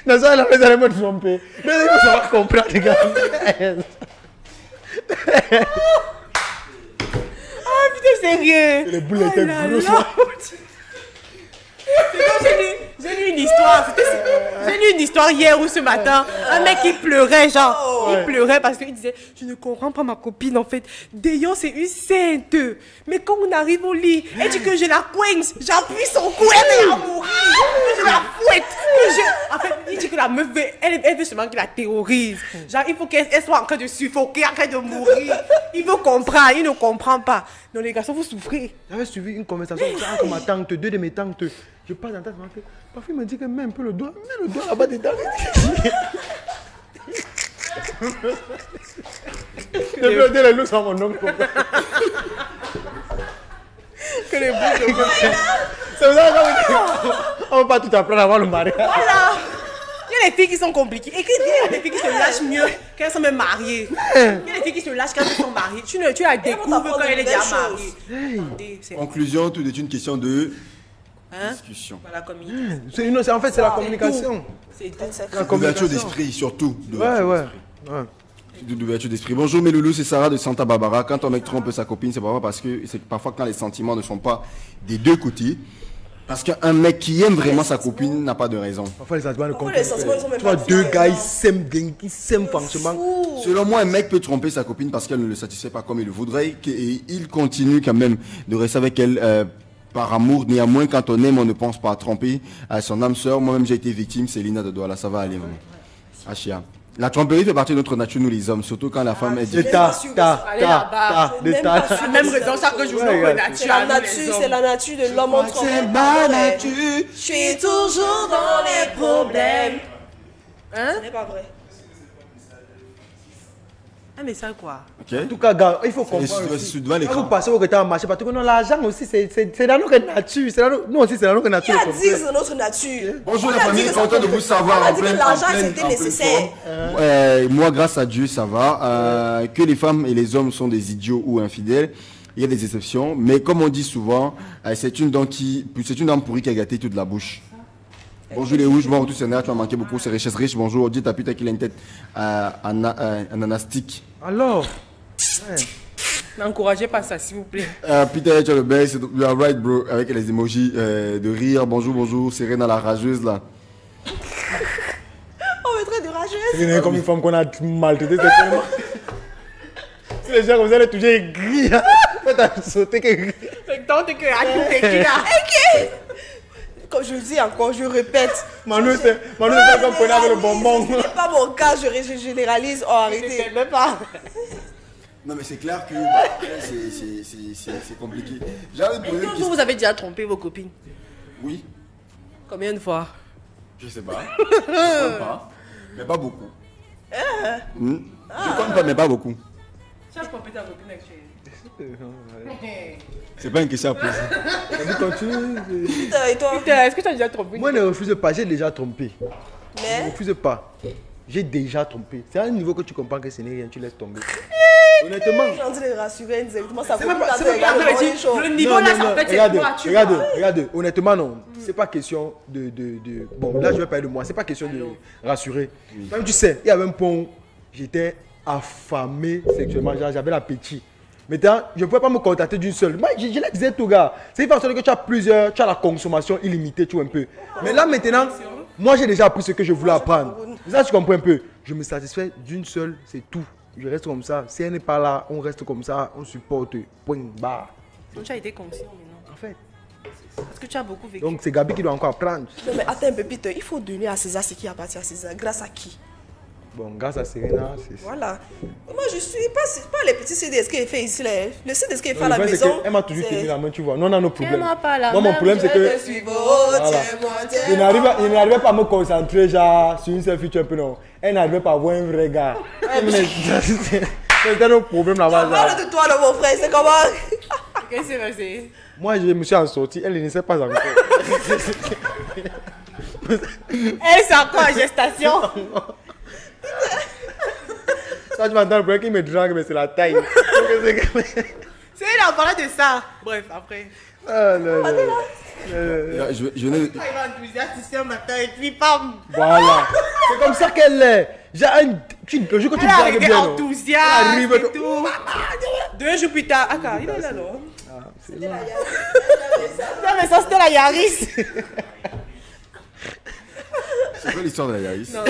Dans ça, elle allait me tromper. Mais il faut savoir comprendre, les gars. Ah, putain, sérieux. Les boules étaient Oh là grosses. là. J'ai lu une histoire. J'ai lu une histoire hier ou ce matin. Un mec qui pleurait, genre. Il pleurait parce qu'il disait je ne comprends pas ma copine en fait. D'ailleurs, c'est une sainte. Mais quand on arrive au lit, elle dit que je la coince. J'appuie son cou, elle va mourir. Que je la fouette. En fait, il dit que la meuf veut, elle veut seulement qu'il la terrorise. Genre, il faut qu'elle soit en train de suffoquer, en train de mourir. Il veut comprendre, il ne comprend pas. Donc les garçons, vous souffrez. J'avais suivi une conversation avec ma tante, deux de mes tantes. Je passe en tête, parfois il me dit que mets un peu le doigt, mets le doigt là-bas dedans. Je veux dire les loups sur mon oncle. Que les bouches de C'est ça qu'on ne va pas tout apprendre avant le mariage. Voilà. Il y a des filles qui sont compliquées. Et il y a des filles qui se lâchent mieux quand elles sont même mariées. Il y a des filles qui se lâchent quand elles sont mariées. Tu la découvres quand elle est déjà mariée. Conclusion, tout est une question de discussion. Voilà, communication. En fait, c'est la communication. C'est La L'ouverture d'esprit, surtout. Ouais. D'ouverture d'esprit. Bonjour mes loulous, c'est Sarah de Santa Barbara. Quand un mec trompe sa copine, c'est parfois parce que c'est parfois quand les sentiments ne sont pas des deux côtés. Parce qu'un mec qui aime vraiment sa copine n'a pas de raison. Parfois les sentiments ne Parfois, les sentiments, ils sont même Tu vois, pas deux différents. gars, ils s'aiment franchement. Selon moi, un mec peut tromper sa copine parce qu'elle ne le satisfait pas comme il le voudrait. Et il continue quand même de rester avec elle par amour. Néanmoins, quand on aime, on ne pense pas à tromper son âme sœur. Moi-même, j'ai été victime. C'est Lina de Douala. Ça va aller, maman. Achia. La tromperie fait partie de notre nature, nous les hommes. Surtout quand la femme est dit. Même raison, chaque jour, C'est la nature, c'est la nature de l'homme en trompe. C'est ma nature. Je suis toujours dans les problèmes. Hein? Ce n'est pas vrai. Ah, mais ça quoi? Ok. En tout cas, gars, il faut comprendre. C'est devant Quand l'écran. vous passez au retard marché, parce que non, l'argent aussi, c'est dans notre nature. Nous aussi, c'est dans notre Qui nature. a dit que c'est notre nature? Bonjour On la a famille, dit que content de vous savoir on a en dit que pleine l'argent, en pleine- c'était en pleine nécessaire. forme. Moi, grâce à Dieu, ça va. Que les femmes et les hommes sont des idiots ou infidèles, il y a des exceptions. Mais comme on dit souvent, c'est une dame pourrie qui a gâté toute la bouche. Bonjour les rouges, bon retour c'est tu m'as manqué beaucoup, c'est richesse riche. Bonjour, dis ta putain qu'il a une tête ananastique. Alors, N'encouragez pas ça, s'il vous plaît. Peter, tu as le best, you are right bro, avec les emojis de rire. Bonjour, Serena la rageuse là. On mettrait de rageuse. c'est comme une femme qu'on a maltraitée, c'est tellement. Si les gens comme ça, elle est toujours aigrie. T'as sauté que gris. C'est tant que à tout est là. Comme je le dis encore, je répète. Manu, c'est comme qu'on avec le bonbon. Ce n'est pas mon cas, je généralise. Oh, arrêtez. Même pas. Non mais c'est clair que c'est compliqué. J'ai envie de poser une Quand question. vous avez déjà trompé vos copines? Oui, Combien de fois? je sais pas. Je compte pas, mais pas beaucoup. Je compte pas, mais pas beaucoup. Tu as trompé ta copine actuelle? C'est pas une question à poser. Vas-y, continue. Et toi? Putain, est-ce que tu as déjà trompé? Moi, ne refuse pas, j'ai déjà trompé. Ne Mais refuse pas. J'ai déjà trompé. C'est à un niveau que tu comprends que ce n'est rien, tu laisses tomber. Honnêtement. je suis en train de rassurer directement. Ça C'est fait même pas- pas c'est même pas- Le niveau là, en fait, c'est toi, tu vois. regarde, honnêtement non, c'est pas question de... Bon, là je vais parler de moi, c'est pas question de rassurer. Même tu sais, il y avait un point où j'étais affamé sexuellement, genre, j'avais l'appétit. Maintenant, je ne pouvais pas me contenter d'une seule. Moi, je le disais tout gars, c'est une façon que tu as plusieurs, tu as la consommation illimitée, tu vois un peu. Mais là maintenant, moi j'ai déjà appris ce que je voulais apprendre. Ça tu comprends un peu. Je me satisfais d'une seule, c'est tout. Je reste comme ça. Si elle n'est pas là, on reste comme ça, on supporte. Point barre. Donc tu as été conscient maintenant. En fait. Parce que tu as beaucoup vécu. Donc c'est Gabi qui doit encore apprendre. Non, mais attends un peu, Peter. Il faut donner à César ce qui appartient à César. Grâce à qui? Bon, grâce à Serena, c'est ça. Voilà. Moi, je suis pas les petits CDS qu'elle fait ici. Là. Le CDS qu'elle fait à Le la problème, c'est maison. qu'elle m'a toujours tenu la main, tu vois. Non, on a nos problèmes. Tiens-moi pas la Non, mon main, problème, c'est je que te suis. Voilà. je n'arrivais pas à me concentrer, genre, sur une seule fille, tu vois un peu, non. Elle n'arrivait pas à voir un vrai gars. C'était nos problèmes là-bas. genre. Parle de toi, là, mon frère. C'est comment? Qu'est-ce qui s'est passé? Moi, je me suis en sorti, elle ne sait pas encore. Elle, c'est encore en gestation. Ça, tu m'entends, le problème qui me drague, mais c'est la taille. C'est elle en parlant de ça. Bref, après. Ah, là, là. Je venais. Quand il va enthousiaste ici un matin et puis pam. Voilà. C'est comme ça qu'elle est. J'ai le jour que tu Elle a dragues été bien, non. enthousiaste Elle arrive et de- tout. 2 jours plus tard. Ah, il est là, non? Non, mais ça, c'était la Yaris. C'est quoi l'histoire de la Yaris? Non,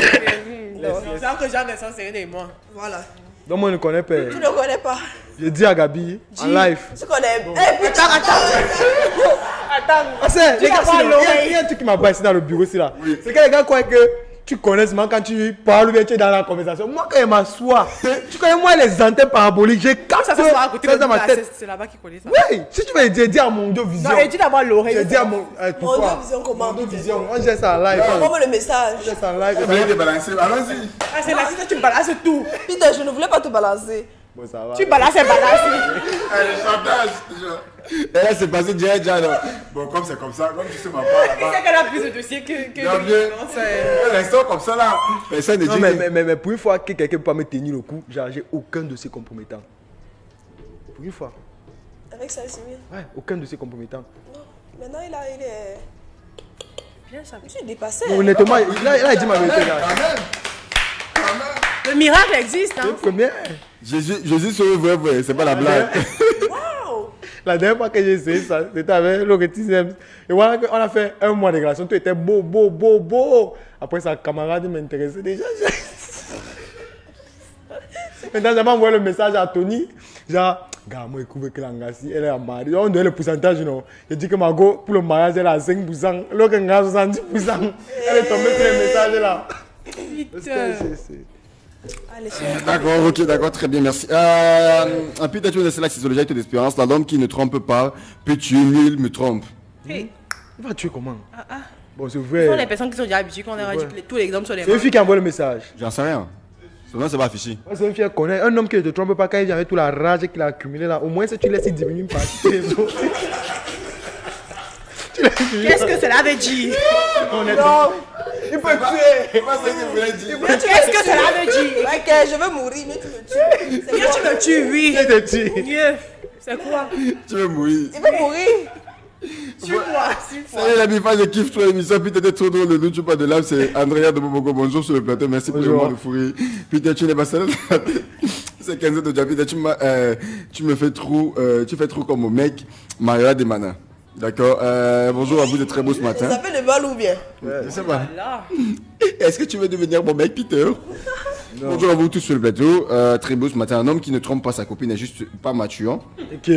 c'est alors que Jean Vincent, c'est un moi. Voilà. Donc moi, je ne connais pas. Tu ne connais pas. Je dis à Gabi, en live. Tu connais. Bon. Eh, putain, attends. Il y a un truc qui m'a ici dans le bureau, c'est là. Oui. C'est que les gars croient que tu connais seulement quand tu parles ou bien tu es dans la conversation. Moi, quand je m'assois, tu connais moi les antennes paraboliques, j'ai capté ça se à côté ça dans ma tête. C'est là-bas qui connaît ça. Oui, si tu veux dire à mon Dieu vision. Non, et dis d'abord l'oreille. Je dis à mon. Mon Dieu vision comment? Mon Dieu vision. Moi, j'ai ça en live. Envoie-moi le message. J'ai ça en live. Allez, balancer. Allons-y. Ah, c'est là que tu balances tout. Peter, je ne voulais pas te balancer. Bon, ça va. Tu balances et balances. Allez, chantage. Et là, c'est passé direct, genre. Bon, comme c'est comme ça, comme tu sais ma part là-bas. C'est qu'elle a plus de dossiers que. Non, bien. Restons comme ça là. Personne ne dit. Non, mais pour une fois que quelqu'un peut pas me tenir le coup, genre, j'ai aucun dossier compromettant. Pour une fois. Avec ça, c'est mieux. Ouais, aucun dossier compromettant. Non, maintenant il est. Bien ça. Je suis dépassé. Non, honnêtement, là, il dit ma vérité, là. Le miracle existe, hein. Combien? Jésus sauve vrai, c'est pas la blague. Waouh! La dernière fois que j'ai essayé ça, c'était avec l'autisme. Et voilà, on a fait un mois de relation. Tout était beau, beau, beau, beau. Après, sa camarade m'intéressait déjà. Maintenant, j'avais envoyé le message à Tony. Genre, gars, moi, écoute que l'angassi, elle est en mariage. On donne le pourcentage, non. J'ai dit que Margot, pour le mariage, elle a 5%. L'autre, elle a 70%. Elle est tombée sur les messages là. Putain. Allez, D'accord, ok, d'accord, très bien, merci. Peut-être que c'est la sociologie d'espérance. L'homme qui ne trompe pas peut tuer, nul me trompe. Hey. Il va tuer comment? Ah. Bon, c'est Ce sont les vrai. personnes qui sont déjà habituées qu'on a rendu tous les exemples sur les C'est une fille qui envoie le message. J'en sais rien. Son nom, c'est pas affiché. Ouais, c'est une fille qui connaît. Un homme qui ne te trompe pas quand il vient avec toute la rage qu'il a accumulée là. Au moins, si tu laisses, il diminue une partie des autres. Qu'est-ce que cela veut dire? non! Il peut tuer. Qu'est-ce que cela veut dire? Ok, je veux mourir, mais tu me tues. C'est Viens, tu me tues, oui. Il te tue. Mieux. C'est quoi? Tu veux mourir. Il veut mourir. Suis-moi, suis-moi. Salut l'ami, fan, je kiffe trop l'émission. Puis t'étais trop drôle de nous, tu parles de l'âme. C'est Andrea de Bobogo. Bonjour sur le plateau. Merci pour le moment de fourrer. Peter, tu n'es pas seul. C'est 15 de Peter, tu me fais trop, tu fais trop comme mon mec, Maria Demana. D'accord. Bonjour à vous, de très beau ce Ça matin. s'appelle le bal ou bien? Je sais pas. Là. Est-ce que tu veux devenir mon mec, Peter? Bonjour à vous tous sur le plateau. Très beau ce matin. Un homme qui ne trompe pas sa copine n'est juste pas mature. Ok.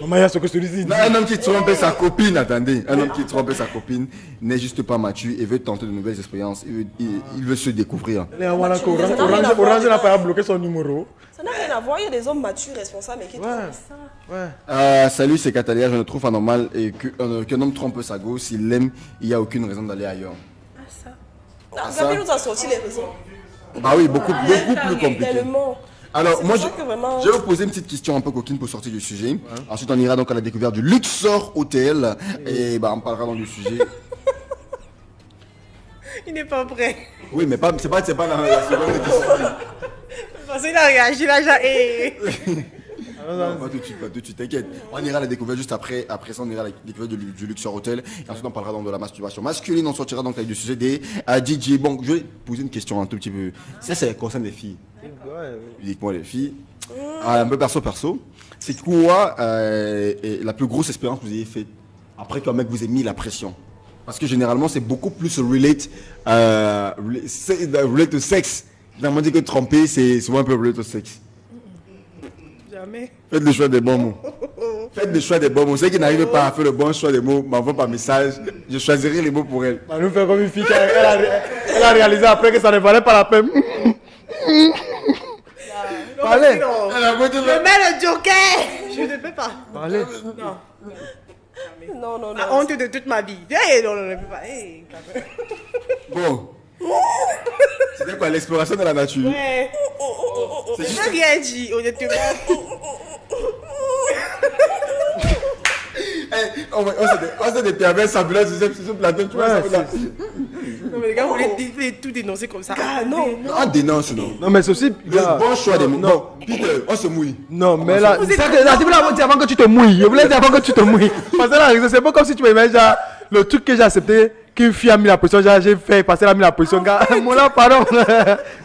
Maman, il y a ce que celui-ci dit. Non, un homme qui trompe sa copine, attendez. Un homme qui trompe sa copine n'est juste pas mature et veut tenter de nouvelles expériences. Il veut se découvrir. Voilà, Orange n'a pas bloqué son numéro. Ça n'a rien à voir, il y a des hommes matures, responsables, mais qui trouvent ça. Ouais. Salut, c'est Catalia. Je ne trouve pas normal qu'un homme trompe sa go. S'il l'aime, il n'y a aucune raison d'aller ailleurs. Ah, Gabi nous a sorti les raisons. Bah oui, beaucoup plus compliqué. Tellement. Alors, C'est moi, pour ça que vraiment- je vais vous poser une petite question un peu coquine pour sortir du sujet. Ensuite, on ira donc à la découverte du Luxor Hotel. Et bah, on parlera donc du sujet. Il n'est pas prêt. Oui, mais c'est pas la seconde question. Parce qu'il a réagi là, genre, hey. Non, pas tout de suite, t'inquiète. On ira à la découverte juste après. Après ça, on ira à la découverte du Luxor Hotel. Et ensuite, on parlera donc de la masturbation masculine. On sortira donc avec du sujet des DJ. Bon, je vais poser une question un tout petit peu. Ça, c'est concerne les filles. Uniquement les filles. Un peu perso. C'est quoi la plus grosse expérience que vous ayez faite après qu'un mec vous ait mis la pression? Parce que généralement, c'est beaucoup plus relate au sexe. Généralement, dit que tromper, c'est souvent un peu relate au sexe. Jamais. Faites le choix des bons mots. Faites le choix des bons mots. Ceux qui n'arrivent pas à faire le bon choix des mots, m'envoie par message. Je choisirai les mots pour elle. On nous fait comme une fille qui elle a réalisé après que ça ne valait pas la peine. Parlez. Je mets le joker. Je ne peux pas. Parlez. Non. Non. La honte de toute ma vie. Hey, non, je ne peux pas. Hey, Bon. C'était quoi, l'exploration de la nature? ouais. C'est Je juste... n'ai rien dit, honnêtement. On s'est des pervers semblables sur ce plateau, tu vois. Ouais, Ça, Non, mais les gars, vous voulez tout dénoncer comme ça. Ah non. on dénonce, non. Non, mais c'est aussi. Le bon choix des mots. Non, Peter, on se mouille. Non, mais là, c'est que là, tu voulais dire avant que tu te mouilles. Je voulais dire avant que tu te mouilles. Parce que là, c'est pas comme si tu me mets genre, le truc que j'ai accepté, qu'une fille a mis la pression, j'ai fait passer, elle a mis la pression. Gars, mon là, pardon.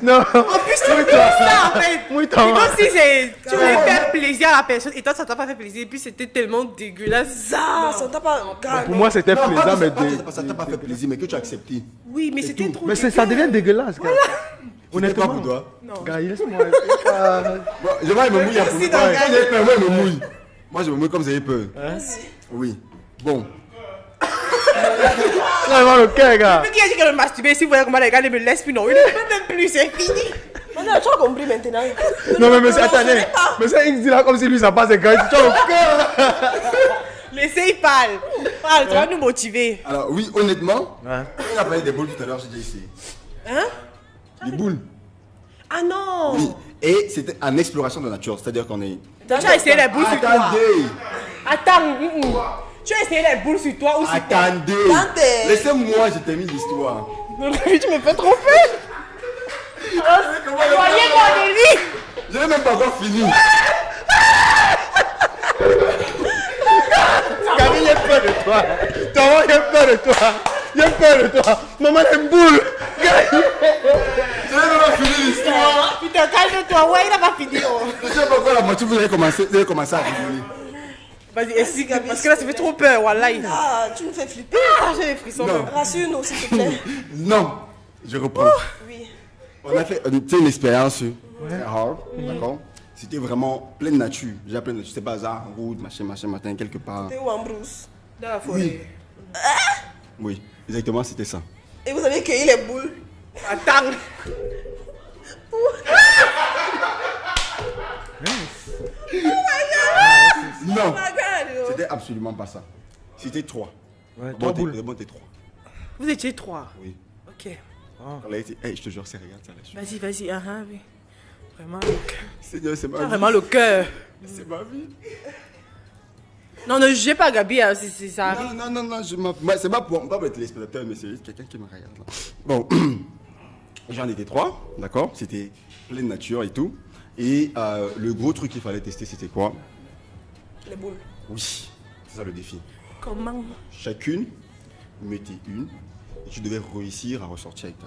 Non. En plus, c'est ça en fait. Oui, C'est comme si tu voulais faire plaisir à la personne et toi, ça t'a pas fait plaisir. Et puis, c'était tellement dégueulasse. Ça t'a pas. Pour moi, c'était Non, plaisant, mais. ça t'a pas fait plaisir, mais que tu as accepté. Oui, mais c'était trop Mais ça devient dégueulasse, gars. Honnêtement. Honnêtement. Pour toi. Non. Gars, laisse-moi. Bon, je vais me mouiller. Merci Quand d'engager. j'ai peur, moi, je me mouille. Moi, je me mouille comme j'ai peur. Oui. Bon. Ça va le cœur, gars. Qui a dit qu'elle me masturbait? Si vous voyez comment les gars ne me laissent plus, non. Ils ne peuvent même plus, c'est fini. Maintenant, tu as compris maintenant. Non, mais attendez. Mais ça, il dit là comme si lui, ça passe, gars. Tu as le cœur. Laissez, il parle. Parle, tu vas nous motiver. Alors, oui, honnêtement, Ouais. on a parlé des boules tout à l'heure, j'ai déjà essayé. Hein? Les boules. Ah non. Oui. Et c'était en exploration de nature, c'est-à-dire qu'on est. Tu as essayé les boules sur toi. Attendez. Attends. Tu as essayé les boules sur toi ou sur toi? Attendez. Attendez. Laissez-moi, je termine l'histoire. Non, tu me fais trop peur. Voyez mon délire. Je n'ai même pas encore fini. Camille, j'ai peur de toi. Thomas, j'ai peur de toi. J'ai peur de toi. Maman, elle me boule. Je n'ai même pas fini l'histoire. Putain, calme-toi. Ouais, il n'a pas fini. Oh. Je ne sais pas pourquoi la moitié, vous avez commencé à rigoler. Vas-y, explique. Parce que là, ça fait trop peur. Wallahi. Ah, tu me fais flipper. Ah, j'ai des frissons. Non. Rassure-nous, s'il te plaît. Non, je reprends. Oui. On a fait une expérience très hard, d'accord. C'était vraiment pleine nature. Déjà pleine nature, c'est pas hasard, en route, matin, quelque part. T'es où en brousse? Dans la forêt. Oui, exactement, c'était ça. Et vous avez cueilli les boules. Attends. Non, Regarde. c'était absolument pas ça. C'était 3. Ouais, Bon, trois boules. bon, t'es 3. Vous étiez 3. Oui. Ok. On a été, hey, je te jure, c'est regarde ça là. Vas-y. Oui. Vraiment. Seigneur, c'est ma vie. Vraiment le cœur. C'est ma vie. Non, ne jugez pas Gabi, hein, ça arrive. Non, c'est pas pour les téléspectateurs, mais c'est juste quelqu'un qui me regarde là. Bon, j'en étais 3, d'accord. C'était pleine nature et tout. Et le gros truc qu'il fallait tester, c'était quoi? Les boules. Oui, c'est ça le défi. Comment? Chacune mettait une et tu devais réussir à ressortir avec ton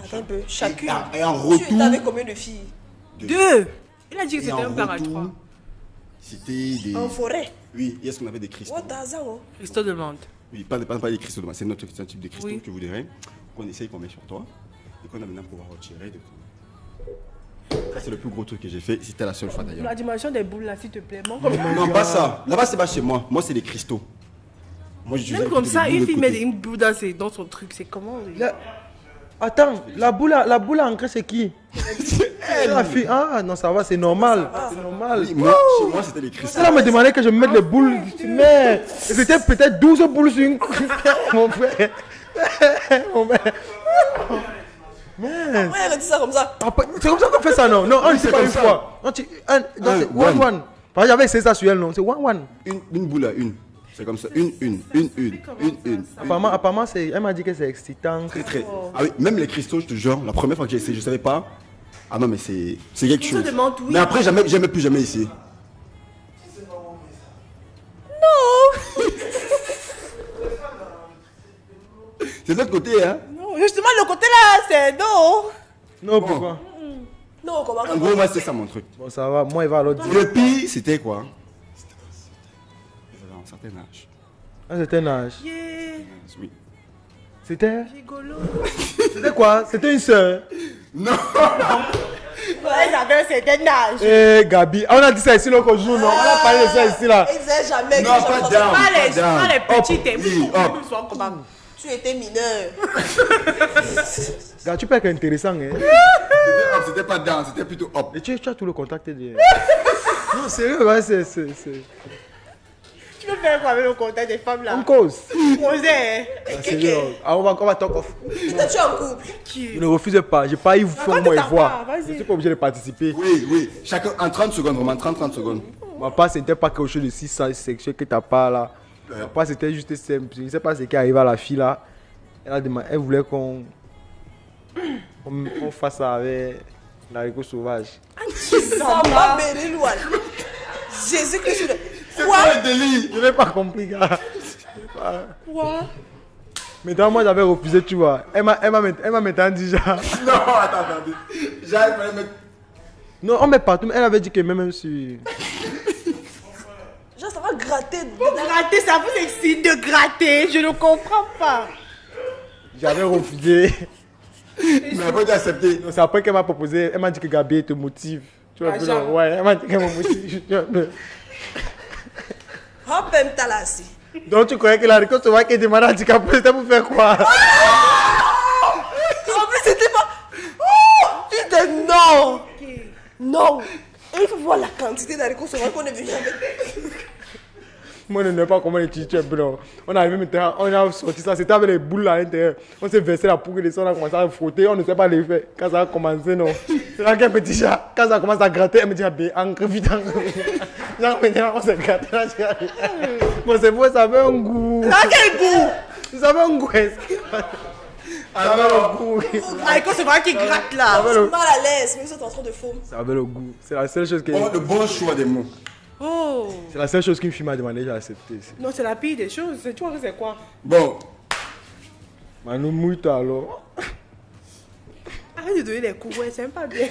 Attends un peu. Chacune. Et en Tu retour. étais avec combien de filles? 2. Il a dit que Et c'était en un plan à retour, 3. c'était des. En forêt. Oui, il y a ce qu'on appelle des cristaux. What does that mean? Christo demande. Oui, pas des cristaux, c'est notre c'est un type de cristaux Oui. que vous verrez, qu'on essaye, qu'on met sur toi et qu'on a maintenant pouvoir retirer de toi. Ça, c'est le plus gros truc que j'ai fait. C'était la seule fois d'ailleurs. La dimension des boules là, s'il te plaît. Mon Non, pas ça. Là-bas, c'est pas chez moi. Moi, c'est les cristaux. Moi, j'utilisais Même comme plutôt ça, des boules une de fille côté. met une boule dans son truc, c'est comment? Attends, la boule à encre, c'est qui? La fille. Ah, non, ça va, c'est normal. C'est normal. Oui, moi, chez moi, c'était les cristaux. Elle me demandait que je me mette les boules. Mais c'était peut-être 12 boules sur une. Mon frère. Mon frère. Mais. Ouais, elle a dit ça comme ça. C'est comme ça qu'on fait ça, non? Non, on ne c'est dit pas comme une ça. fois. Non, c'est one. one. Parce que j'avais essayé ça sur elle, non? C'est one. Une boule à une. C'est comme ça. Une. Apparemment, elle m'a dit que c'est excitant. Très. Ah oui, même les cristaux, je te jure, la première fois que j'ai essayé, je savais pas. Ah non, mais c'est quelque On se chose. demande, oui. Mais après, jamais plus jamais essayé. Non. C'est de l'autre côté, hein. Non, justement, le côté là, c'est non. Non, pourquoi? Non, comment? En gros, moi, c'est ça mon truc. Bon, ça va. Moi, il va à l'autre. Le pire, c'était quoi? C'était un certain âge. Ah, c'était un âge. Yeah, Oui. C'était. rigolo. C'était quoi? C'était une soeur. Non. Ouais, j'avais un certain âge. Eh, Gabi. Ah, on a dit ça ici l'autre jour, non? On a parlé de ça ici, là. Il disait jamais que Non, je pas faisais- down. Pas les petites, et oui, puis hop. ils sont comment? Tu étais mineur. Gars, tu peux être intéressant, hein? C'était pas down, c'était plutôt hop. Et tu as tout le contact de. Non, sérieux, ouais, c'est. Tu veux faire quoi avec le contact des femmes là? On cause. Posé. Ah, sérieux. Ah, on va talk off. T'es-tu en couple? Je ne refuse pas. J'ai pas eu fond, moi, et t'as voir. pas, vas-y. Je suis pas obligé de participer. Oui. Chacun en 30 secondes, vraiment, 30 secondes. Ma part, c'était pas quelque chose de si sexuel que t'as pas là. Ma part, c'était juste simple. Je ne sais pas ce qui arrive à la fille là. Elle voulait qu'on fasse ça avec l'haricot sauvage. Ça m'a béni loin. Jésus-Christ. C'est Quoi? quoi le délire? Je n'ai pas compris, gars. Quoi? Maintenant, moi, j'avais refusé, tu vois. Elle m'a maintenant dit, genre... Non, attendez. J'arrive à mettre... Non, on met partout, mais elle avait dit que même sur... Genre, ça va gratter. Gratter, ça vous excite de gratter. Je ne comprends pas. J'avais refusé. Mais après, tu as accepté. C'est après qu'elle m'a proposé, elle m'a dit que Gabi te motive. Tu vois, genre. ouais, elle m'a dit qu'elle me motive. Hop, même t'as là, assis. Donc tu croyais que la récolte qui est demandée handicapée, c'était pour faire quoi? En plus, c'était pas. Oh! Putain, non! Non! Et il faut voir la quantité d'haricots sauvages qu'on est venu avec. Moi, je ne sais pas comment les titres blancs. On est arrivé maintenant, on a sorti ça, c'était avec les boules là à l'intérieur. On s'est versé la poudre et on a commencé à frotter, on ne sait pas l'effet. Quand ça a commencé, non. C'est là qu'un petit chat, quand ça commence à gratter, elle me dit, ah ben, encre vite, encre vite. Genre, maintenant, on s'est gratté là, bon, c'est beau, ça avait un goût. Ah, quel goût! Ça avait un goût. Ça avait le goût. Haricot, c'est vrai qu'il gratte là. Je suis mal à l'aise, mais vous êtes en train de faux. Ça avait le goût. C'est la seule chose qui. Oh, le bon choix des mots. Oh! C'est la seule chose qu'une fille m'a demandé, j'ai accepté. Non, c'est la pire des choses. Tu vois que c'est quoi? Bon, Manu, mouille-toi alors. Arrête de donner des coups, ouais, c'est même pas bien.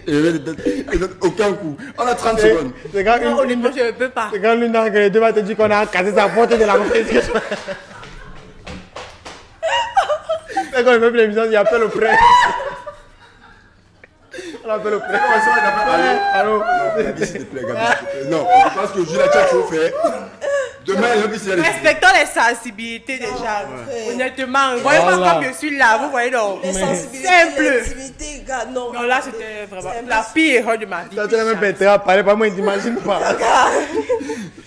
il donne aucun coup. On a 30 secondes. C'est quand Non, honnêtement, je ne peux pas. c'est quand l'une d'entre les deux va te dire qu'on a cassé sa porte de la compétition. C'est quand le même l'émission, il appelle au prêt. On appelle au prêt. Allô? Gabi, s'il te plaît, Gabi, s'il te plaît. Non, je pense que Julia, tu as trop fait. Demain, Gabi, c'est la Respectons les sensibilités déjà. Honnêtement, voyez pas Voilà. comme je suis là, vous voyez donc. Les sensibilités, Simple. l'intimité, gars, non. Non, là c'était vraiment C'est la pire erreur de ma vie. Toi, tu n'as même pas intérêt à parler, pas moi, il t'imagine pas.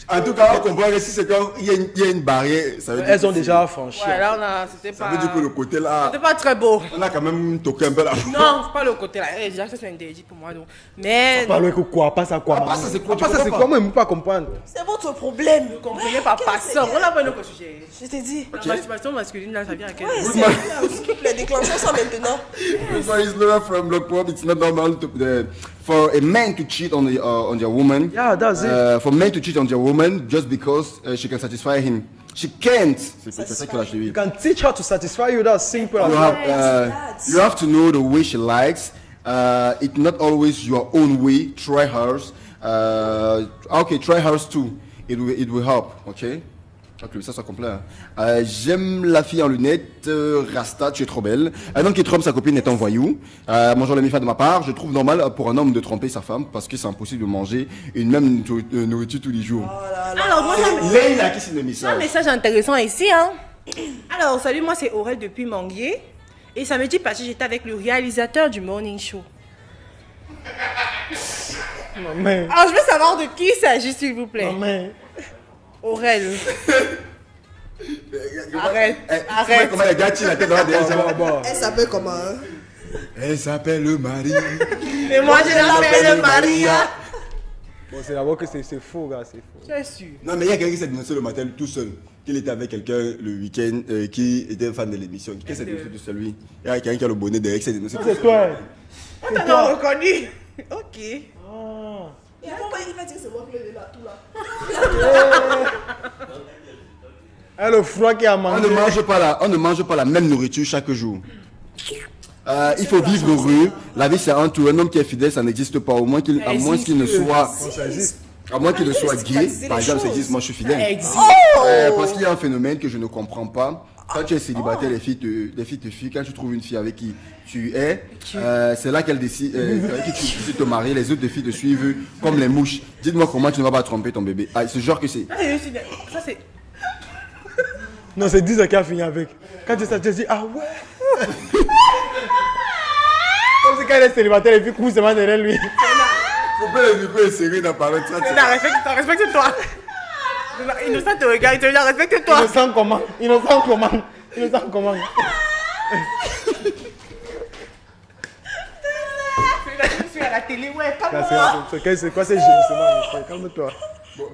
En tout cas, on comprend que si c'est quand il y a une barrière, ça veut dire. Elles ont déjà franchi. Ouais, là on a, c'était Ça pas. veut dire que le côté là, C'était pas très beau. on a quand même toqué un peu là. Non, c'est pas le côté là. Eh, déjà, ça c'est interdit pour moi donc. Mais Parle que quoi? Pas ça quoi? Ah, pas ça, c'est quoi? Tu Pas ça, c'est comprends quoi? Moi, je ne peux pas comprendre. C'est votre problème. vous comprenez pas passant. On a pas un autre sujet. Je t'ai dit. La masturbation masculine là, ça vient à quel Ouais, moment? c'est les déclenchons ça maintenant. So it's Laura from Lockport. It's not normal for a man to cheat on their woman. Yeah, that's it. For men to cheat on their woman just because she can satisfy him. She can't. C'est ça que je dis. You can teach her to satisfy you, that's simple. You have to know the way she likes. It's not always your own way. Try hers. Okay, try hers too. It will help. Okay. Ok, ça complet. Hein. J'aime la fille en lunettes. Rasta, tu es trop belle. Un homme qui trompe sa copine est un voyou. Bonjour les méfats de ma part. Je trouve normal pour un homme de tromper sa femme parce que c'est impossible de manger une même nourriture tous les jours. Alors moi j'ai Leila qui signe le un message. message intéressant ici hein. Alors salut, moi c'est Aurel depuis Manguier. Et samedi passé j'étais avec le réalisateur du Morning Show. Non, mais. Alors je veux savoir de qui il s'agit s'il vous plaît. Non, mais. Aurel. Arrête, arrête. Comment les gars tirent la tête dans la derrière. Elle s'appelle comment hein? Elle s'appelle Marie. Mais moi je l'appelle Maria. Bon, c'est d'abord que c'est faux, gars, c'est faux. Tu es sûr? Non, mais il y a quelqu'un qui s'est dénoncé le matin tout seul. Qu'il était avec quelqu'un le week-end qui était fan de l'émission. Qui s'est dénoncé tout seul, lui? Il y a quelqu'un qui a le bonnet derrière qui s'est dénoncé. C'est toi. On t'a reconnu. Ok. Et pourquoi il va dire c'est moi qui l'ai là, tout là? Ah, le froid qui a On mangé. ne mange pas la même nourriture chaque jour. Il faut vivre heureux. La vie c'est un tour. Un homme qui est fidèle, ça n'existe pas. À moins qu'il ne soit, à moins qu'il ne soit gay. Par exemple, ça existe. Moi, je suis fidèle. Parce qu'il y a un phénomène que je ne comprends pas. Quand tu es célibataire, les filles te fuient. Quand tu trouves une fille avec qui tu es, c'est là qu'elle décide, avec qui tu décides de te marier. Les autres filles te suivent comme les mouches. Dites-moi comment tu ne vas pas tromper ton bébé. Ah, ce genre que c'est. Ça c'est. Non, c'est 10 ans qui a fini avec. Quand tu sais, tu te dis, ah ouais. Comme si quand elle est célibataire, les filles courent seulement derrière lui. Faut pas essayer d'apparaître. Respecte-toi. Innocent te regarde, il te dit respecte-toi. Innocent comment? Innocent comment? Innocent comment? Je suis à la télé, ouais, calme-toi. C'est quoi ces gémissements? Calme-toi. Si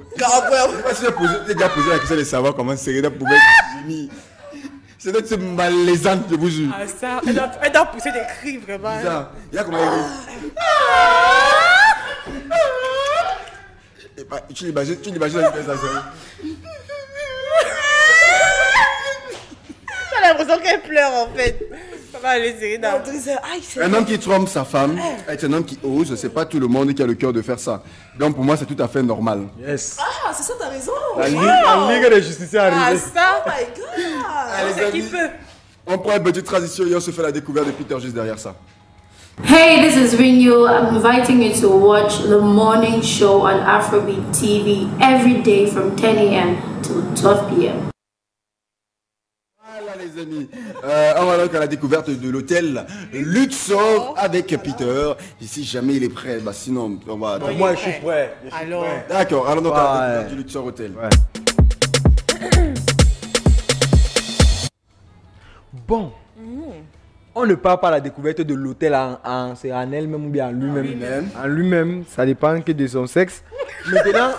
j'ai déjà posé la question de savoir comment Serena pouvait être génie. C'est d'être ce malaisante, je vous jure. Ah ça, elle doit pousser des cris vraiment. Ça, il y a comment il Tu l'imagines avec les Azéries. J'ai l'impression qu'elle pleure en fait. Ça va aller, Serena. Un homme qui trompe sa femme est un homme qui ose. C'est pas tout le monde qui a le cœur de faire ça. Donc pour moi, c'est tout à fait normal. Yes. Ah, c'est ça, t'as raison. La Ligue des justiciers est Ah, arrivée. ça, Oh my god. c'est qui peut. On prend une petite transition et on se fait la découverte de Peter juste derrière ça. Hey, this is Rinyo. I'm inviting you to watch the morning show on Afrobeat TV every day from 10 a.m. to 12 p.m. Voilà les amis, on va donc à la découverte de l'hôtel Luxor avec Peter. Et si jamais il est prêt, bah sinon on va... Bon, Moi, il est je suis prêt. prêt. Alors, D'accord, allons donc à la Ouais. découverte du Luxor Hotel. Ouais. Bon. On ne parle pas de la découverte de l'hôtel c'est en elle-même ou bien en lui-même. En lui-même, ça dépend que de son sexe. Maintenant,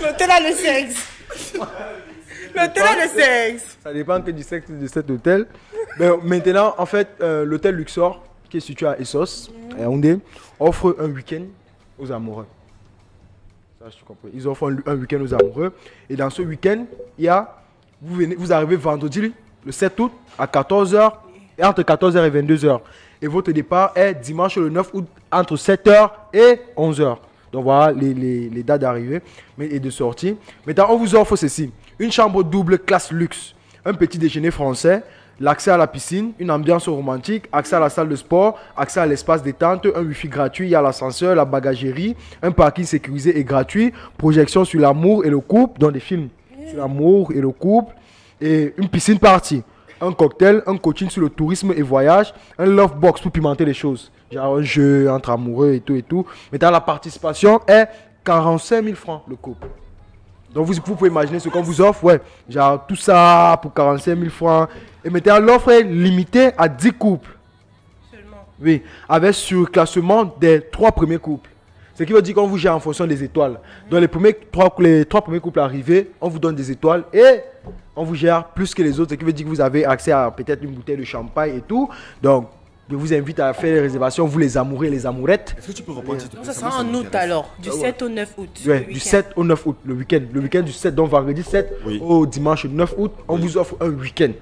l'hôtel a le sexe. L'hôtel a le sexe. ça dépend que du sexe de cet hôtel. Mais maintenant, en fait, l'hôtel Luxor, qui est situé à Essos, à Yaoundé, offre un week-end aux amoureux. Ça, je comprends. Ils offrent un week-end aux amoureux. Et dans ce week-end, vous arrivez vendredi, le 7 août, à 14h, et entre 14h et 22h. Et votre départ est dimanche le 9 août, entre 7h et 11h. Donc voilà les dates d'arrivée et de sortie. Maintenant, on vous offre ceci. Une chambre double classe luxe, un petit déjeuner français, l'accès à la piscine, une ambiance romantique, accès à la salle de sport, accès à l'espace détente, un wifi gratuit, il y a l'ascenseur, la bagagerie, un parking sécurisé et gratuit, projection sur l'amour et le couple, dans des films sur l'amour et le couple, et une piscine party, un cocktail, un coaching sur le tourisme et voyage, un love box pour pimenter les choses, genre un jeu entre amoureux et tout et tout. Maintenant, la participation est 45 000 francs le couple. Donc vous pouvez imaginer ce qu'on vous offre, ouais, genre tout ça pour 45 000 francs. Et maintenant, l'offre est limitée à 10 couples. Seulement. Oui, avec surclassement des 3 premiers couples. Ce qui veut dire qu'on vous gère en fonction des étoiles. Dans les trois premiers couples arrivés, on vous donne des étoiles et on vous gère plus que les autres. Ce qui veut dire que vous avez accès à peut-être une bouteille de champagne et tout. Donc, je vous invite à faire les réservations, vous les amoureux et les amourettes. Est-ce que tu peux reprendre s'il te plaît? Ça sera en août alors, du 7 au 9 août. Ouais, le du week-end. 7 au 9 août, le week-end. Le week-end du 7, donc vendredi 7 Oui. au dimanche 9 août, on vous offre un week-end.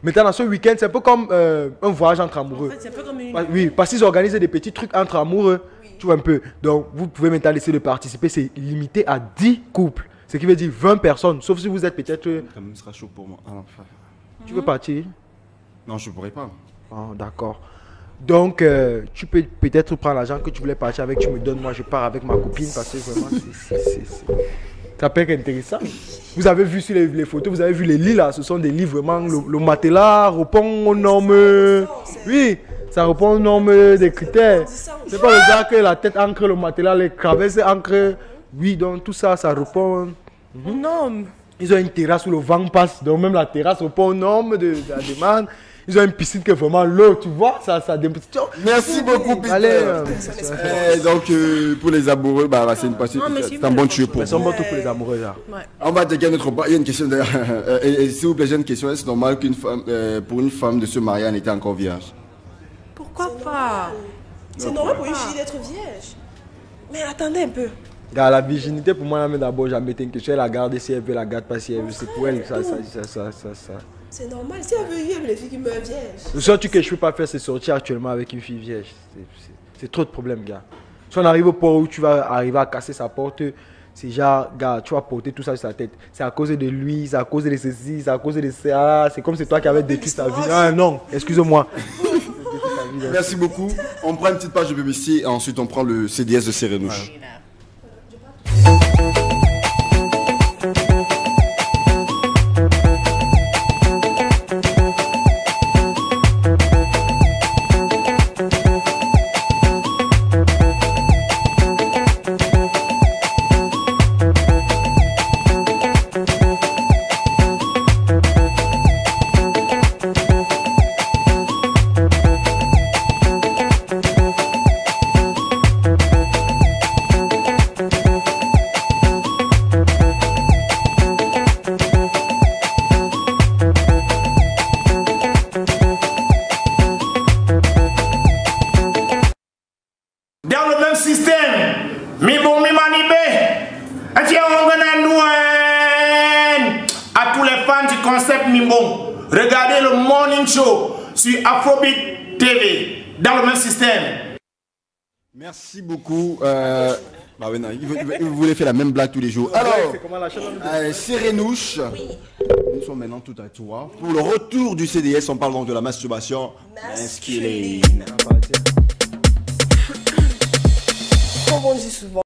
Maintenant, dans ce week-end, c'est un peu comme un voyage entre amoureux. En fait, c'est un peu comme une... Oui, parce qu'ils organisent des petits trucs entre amoureux. Tu vois un peu. Donc, vous pouvez maintenant essayer de participer. C'est limité à 10 couples. Ce qui veut dire 20 personnes. Sauf si vous êtes peut-être. Quand même, ce sera chaud pour moi. Ah, non, Tu veux partir? non, je pourrais pas. Ah, d'accord. Donc, tu peux peut-être prendre l'argent que tu voulais partir avec. Tu me donnes. Moi, je pars avec ma copine parce que vraiment, ça peut être intéressant. Vous avez vu sur les photos, vous avez vu les lits là. Ce sont des lits vraiment. Le matelas répond aux normes. Oui, ça répond aux normes des critères. C'est pas le gars que la tête ancre le matelas, les crevasses ancre. Oui, donc tout ça, ça répond. Non. Ils ont une terrasse où le vent passe, donc même la terrasse répond aux normes de la demande. Ils ont une piscine qui est vraiment l'eau, tu vois, ça Merci beaucoup, Peter. Allez, donc, pour les amoureux, bah, c'est Non, mais c'est un bon tuyau pour c'est un moi. bon truc pour les amoureux là. Ouais. On va attaquer notre part. Il y a une question d'ailleurs. Et s'il vous plaît, j'ai une question. Est-ce normal pour une femme de se marier en étant encore vierge? Pourquoi pas? C'est normal pour une fille d'être vierge. Mais attendez un peu. Gars, la virginité pour moi, d'abord, jamais été une question. Elle la garde si elle veut, la garde pas si elle veut. C'est pour elle, ça. C'est normal. Si elle veut, il y a les filles qui meurent vierges. Le seul truc que je peux pas faire, c'est sortir actuellement avec une fille vierge. C'est trop de problèmes, gars. Si on arrive au point où tu vas arriver à casser sa porte, c'est genre, gars, tu vas porter tout ça sur sa tête. C'est à cause de lui, c'est à cause de ceci, c'est à cause de ça. C'est comme c'est toi qui avais détruit ta vie. Ah, non, excuse-moi. Merci beaucoup. On prend une petite page de BBC et ensuite on prend le CDS de Sérénouche. regardez le Morning Show sur Afrobeat TV, dans le même système. Merci beaucoup. Bah ouais, non, il voulait faire la même blague tous les jours. Alors, Sérénouche, nous sommes maintenant tout à toi. Pour le retour du CDS, on parle donc de la masturbation masculine. Comme on dit souvent.